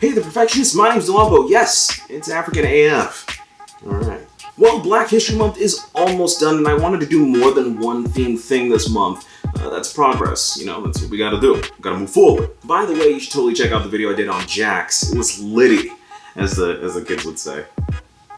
Hey, the perfectionist, my name's Dolapo. Yes, it's African AF. Alright. Well, Black History Month is almost done, and I wanted to do more than one themed thing this month. That's progress, you know, that's what we gotta do. We gotta move forward. By the way, you should totally check out the video I did on Jax. It was litty, as the kids would say.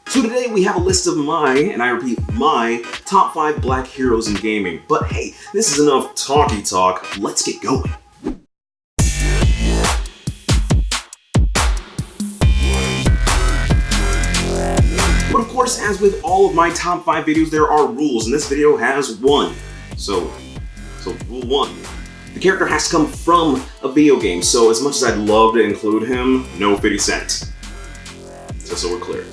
So today we have a list of my, and I repeat, my top 5 black heroes in gaming. But hey, this is enough talky talk. Let's get going. But of course, as with all of my top 5 videos, there are rules, and this video has one. So rule 1. The character has to come from a video game, so as much as I'd love to include him, no 50 Cent. Just so we're clear.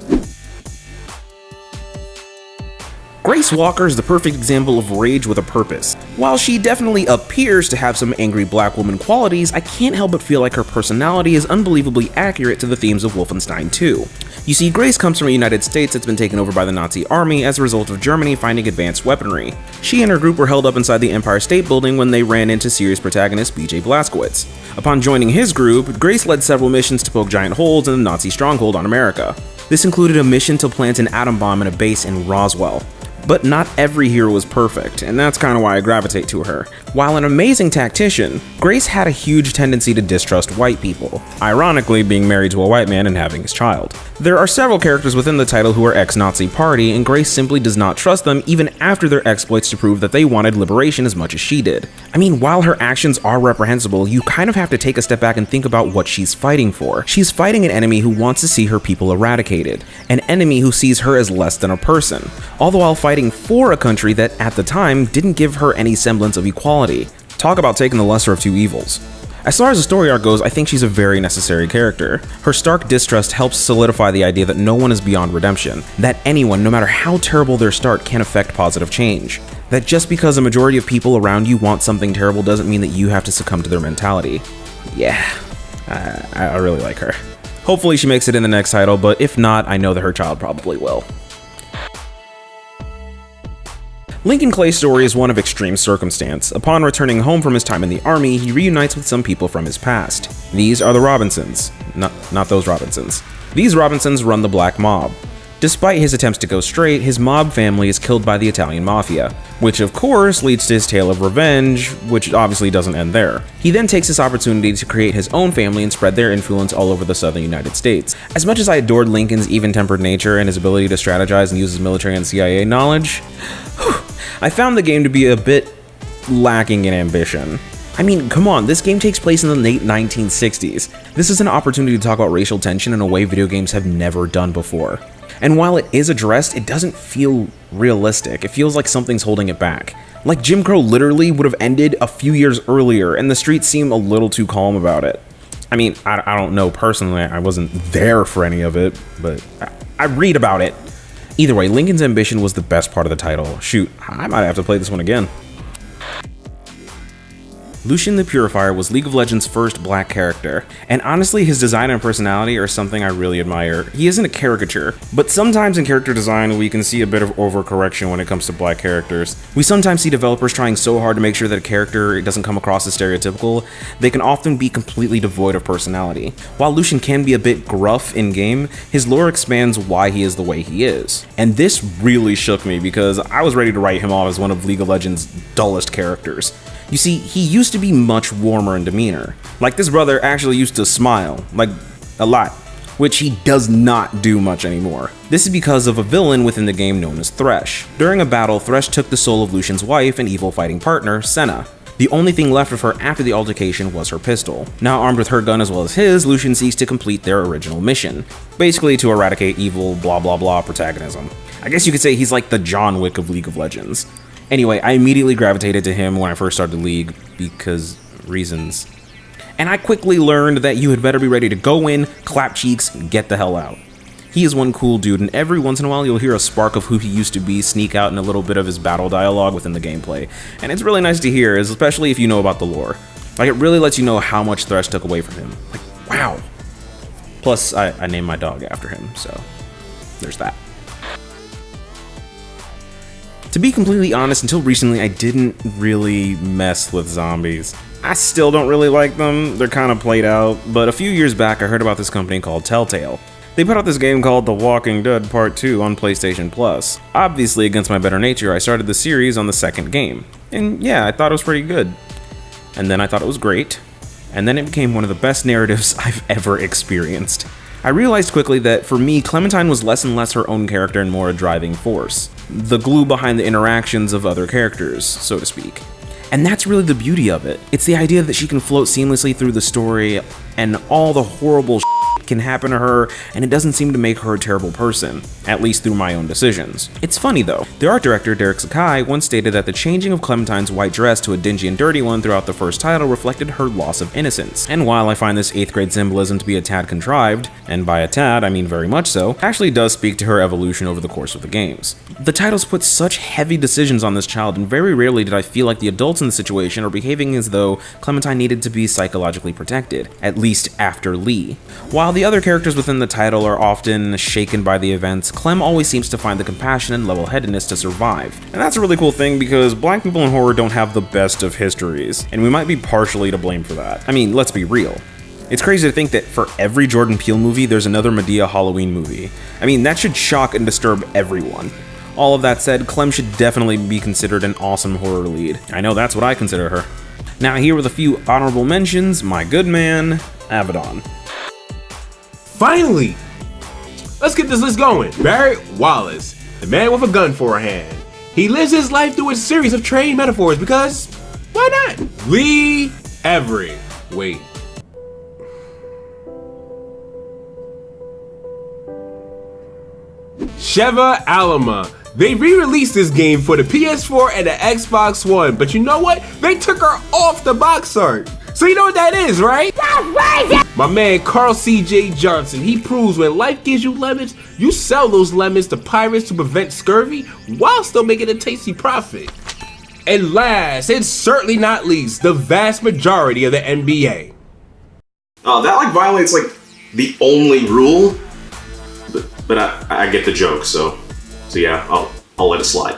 Grace Walker is the perfect example of rage with a purpose. While she definitely appears to have some angry black woman qualities, I can't help but feel like her personality is unbelievably accurate to the themes of Wolfenstein 2. You see, Grace comes from a United States that's been taken over by the Nazi army as a result of Germany finding advanced weaponry. She and her group were held up inside the Empire State Building when they ran into series protagonist BJ Blazkowicz. Upon joining his group, Grace led several missions to poke giant holes in the Nazi stronghold on America. This included a mission to plant an atom bomb in a base in Roswell. But not every hero is perfect, and that's kind of why I gravitate to her. While an amazing tactician, Grace had a huge tendency to distrust white people, ironically being married to a white man and having his child. There are several characters within the title who are ex-Nazi party, and Grace simply does not trust them even after their exploits to prove that they wanted liberation as much as she did. I mean, while her actions are reprehensible, you kind of have to take a step back and think about what she's fighting for. She's fighting an enemy who wants to see her people eradicated, an enemy who sees her as less than a person, all the while fighting for a country that, at the time, didn't give her any semblance of equality. Talk about taking the lesser of two evils. As far as the story arc goes, I think she's a very necessary character. Her stark distrust helps solidify the idea that no one is beyond redemption, that anyone, no matter how terrible their start, can affect positive change. That just because a majority of people around you want something terrible doesn't mean that you have to succumb to their mentality. Yeah, I really like her. Hopefully she makes it in the next title, but if not, I know that her child probably will. Lincoln Clay's story is one of extreme circumstance. Upon returning home from his time in the army, he reunites with some people from his past. These are the Robinsons. Not those Robinsons. These Robinsons run the Black Mob. Despite his attempts to go straight, his mob family is killed by the Italian Mafia, which of course leads to his tale of revenge, which obviously doesn't end there. He then takes this opportunity to create his own family and spread their influence all over the southern United States. As much as I adored Lincoln's even-tempered nature and his ability to strategize and use his military and CIA knowledge, I found the game to be a bit lacking in ambition. I mean, come on, this game takes place in the late 1960s. This is an opportunity to talk about racial tension in a way video games have never done before. And while it is addressed, it doesn't feel realistic. It feels like something's holding it back. Like Jim Crow literally would have ended a few years earlier, and the streets seem a little too calm about it. I mean, I don't know personally, I wasn't there for any of it, but I read about it. Either way, Lincoln's ambition was the best part of the title. Shoot, I might have to play this one again. Lucian the Purifier was League of Legends' first black character, and honestly his design and personality are something I really admire. He isn't a caricature, but sometimes in character design we can see a bit of overcorrection when it comes to black characters. We sometimes see developers trying so hard to make sure that a character doesn't come across as stereotypical, they can often be completely devoid of personality. While Lucian can be a bit gruff in-game, his lore expands why he is the way he is. And this really shook me because I was ready to write him off as one of League of Legends' dullest characters. You see, he used to be much warmer in demeanor. Like, this brother actually used to smile, like, a lot, which he does not do much anymore. This is because of a villain within the game known as Thresh. During a battle, Thresh took the soul of Lucian's wife and evil fighting partner, Senna. The only thing left of her after the altercation was her pistol. Now armed with her gun as well as his, Lucian seeks to complete their original mission. Basically to eradicate evil blah blah blah protagonism. I guess you could say he's like the John Wick of League of Legends. Anyway, I immediately gravitated to him when I first started the League because reasons. And I quickly learned that you had better be ready to go in, clap cheeks, and get the hell out. He is one cool dude, and every once in a while you'll hear a spark of who he used to be sneak out in a little bit of his battle dialogue within the gameplay. And it's really nice to hear, especially if you know about the lore. Like, it really lets you know how much Thresh took away from him. Like, wow. Plus, I named my dog after him, so there's that. To be completely honest, until recently I didn't really mess with zombies. I still don't really like them, they're kind of played out, but a few years back I heard about this company called Telltale. They put out this game called The Walking Dead Part 2 on PlayStation Plus. Obviously, against my better nature, I started the series on the second game. And yeah, I thought it was pretty good. And then I thought it was great. And then it became one of the best narratives I've ever experienced. I realized quickly that for me, Clementine was less and less her own character and more a driving force. The glue behind the interactions of other characters, so to speak. And that's really the beauty of it. It's the idea that she can float seamlessly through the story and all the horrible shit can happen to her, and it doesn't seem to make her a terrible person, at least through my own decisions. It's funny though, the art director Derek Sakai once stated that the changing of Clementine's white dress to a dingy and dirty one throughout the first title reflected her loss of innocence. And while I find this 8th grade symbolism to be a tad contrived, and by a tad I mean very much so, it actually does speak to her evolution over the course of the games. The titles put such heavy decisions on this child, and very rarely did I feel like the adults in the situation are behaving as though Clementine needed to be psychologically protected, at least after Lee. While the other characters within the title are often shaken by the events, Clem always seems to find the compassion and level-headedness to survive. And that's a really cool thing because black people in horror don't have the best of histories, and we might be partially to blame for that. I mean, let's be real. It's crazy to think that for every Jordan Peele movie, there's another Madea Halloween movie. I mean, that should shock and disturb everyone. All of that said, Clem should definitely be considered an awesome horror lead. I know that's what I consider her. Now here with a few honorable mentions, my good man, Avidan. Finally! Let's get this list going. Barrett Wallace, the man with a gun for a hand. He lives his life through a series of trained metaphors because, why not? Lee Everett. Wait. Sheva Alama. They re-released this game for the PS4 and the Xbox One, but you know what? They took her off the box art. So you know what that is, right? My man Carl C.J. Johnson, he proves when life gives you lemons, you sell those lemons to pirates to prevent scurvy while still making a tasty profit. And last, and certainly not least, the vast majority of the NBA. That like violates like the only rule, but I get the joke, so yeah, I'll let it slide.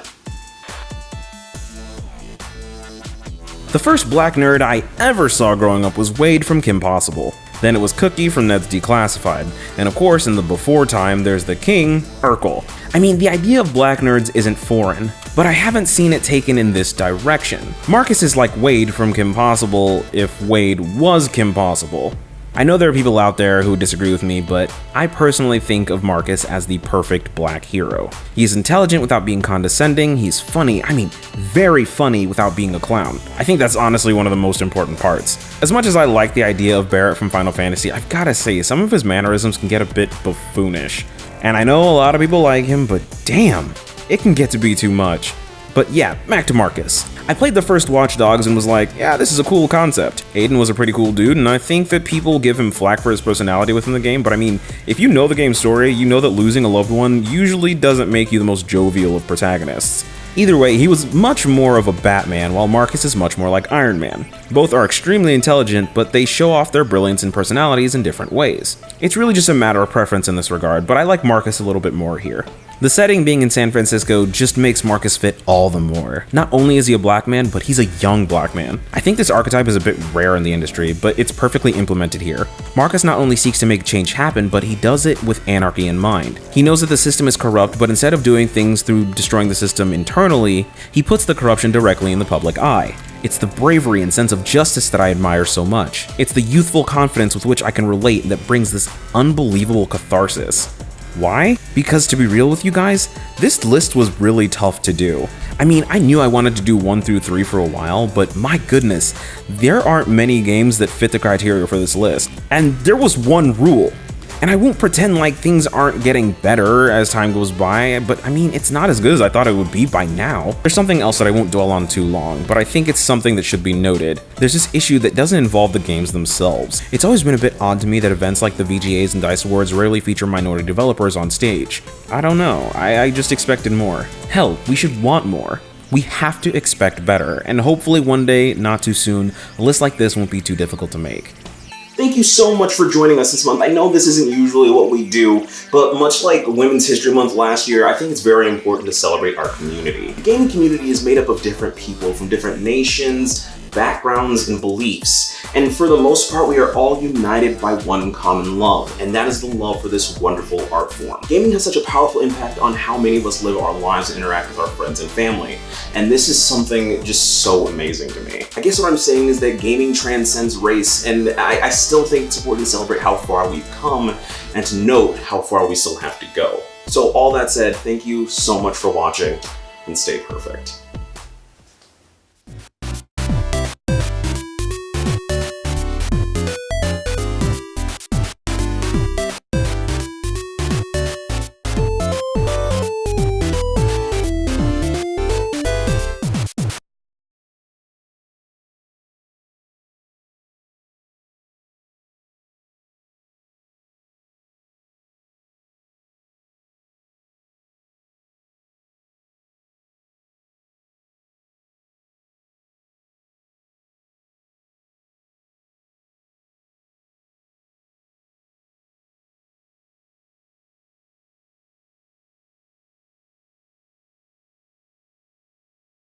The first black nerd I ever saw growing up was Wade from Kim Possible. Then it was Cookie from Ned's Declassified. And of course, in the before time, there's the king, Urkel. I mean, the idea of black nerds isn't foreign, but I haven't seen it taken in this direction. Marcus is like Wade from Kim Possible if Wade was Kim Possible. I know there are people out there who disagree with me, but I personally think of Marcus as the perfect black hero. He's intelligent without being condescending, he's funny, I mean, very funny without being a clown. I think that's honestly one of the most important parts. As much as I like the idea of Barrett from Final Fantasy, I've gotta say, some of his mannerisms can get a bit buffoonish. And I know a lot of people like him, but damn, it can get to be too much. But yeah, back to Marcus. I played the first Watch Dogs and was like, yeah, this is a cool concept. Aiden was a pretty cool dude, and I think that people give him flack for his personality within the game, but I mean, if you know the game's story, you know that losing a loved one usually doesn't make you the most jovial of protagonists. Either way, he was much more of a Batman, while Marcus is much more like Iron Man. Both are extremely intelligent, but they show off their brilliance and personalities in different ways. It's really just a matter of preference in this regard, but I like Marcus a little bit more here. The setting being in San Francisco just makes Marcus fit all the more. Not only is he a black man, but he's a young black man. I think this archetype is a bit rare in the industry, but it's perfectly implemented here. Marcus not only seeks to make change happen, but he does it with anarchy in mind. He knows that the system is corrupt, but instead of doing things through destroying the system internally, he puts the corruption directly in the public eye. It's the bravery and sense of justice that I admire so much. It's the youthful confidence with which I can relate that brings this unbelievable catharsis. Why? Because to be real with you guys, this list was really tough to do. I mean, I knew I wanted to do 1 through 3 for a while, but my goodness, there aren't many games that fit the criteria for this list. And there was one rule. And I won't pretend like things aren't getting better as time goes by, but I mean, it's not as good as I thought it would be by now. There's something else that I won't dwell on too long, but I think it's something that should be noted. There's this issue that doesn't involve the games themselves. It's always been a bit odd to me that events like the VGAs and DICE Awards rarely feature minority developers on stage. I don't know, I just expected more. Hell, we should want more. We have to expect better, and hopefully one day, not too soon, a list like this won't be too difficult to make. Thank you so much for joining us this month. I know this isn't usually what we do, but much like Women's History Month last year, I think it's very important to celebrate our community. The gaming community is made up of different people from different nations, backgrounds and beliefs, and for the most part we are all united by one common love, and that is the love for this wonderful art form. Gaming has such a powerful impact on how many of us live our lives and interact with our friends and family, and this is something just so amazing to me. I guess what I'm saying is that gaming transcends race, and I still think it's important to celebrate how far we've come and to note how far we still have to go. So all that said, thank you so much for watching, and stay perfect.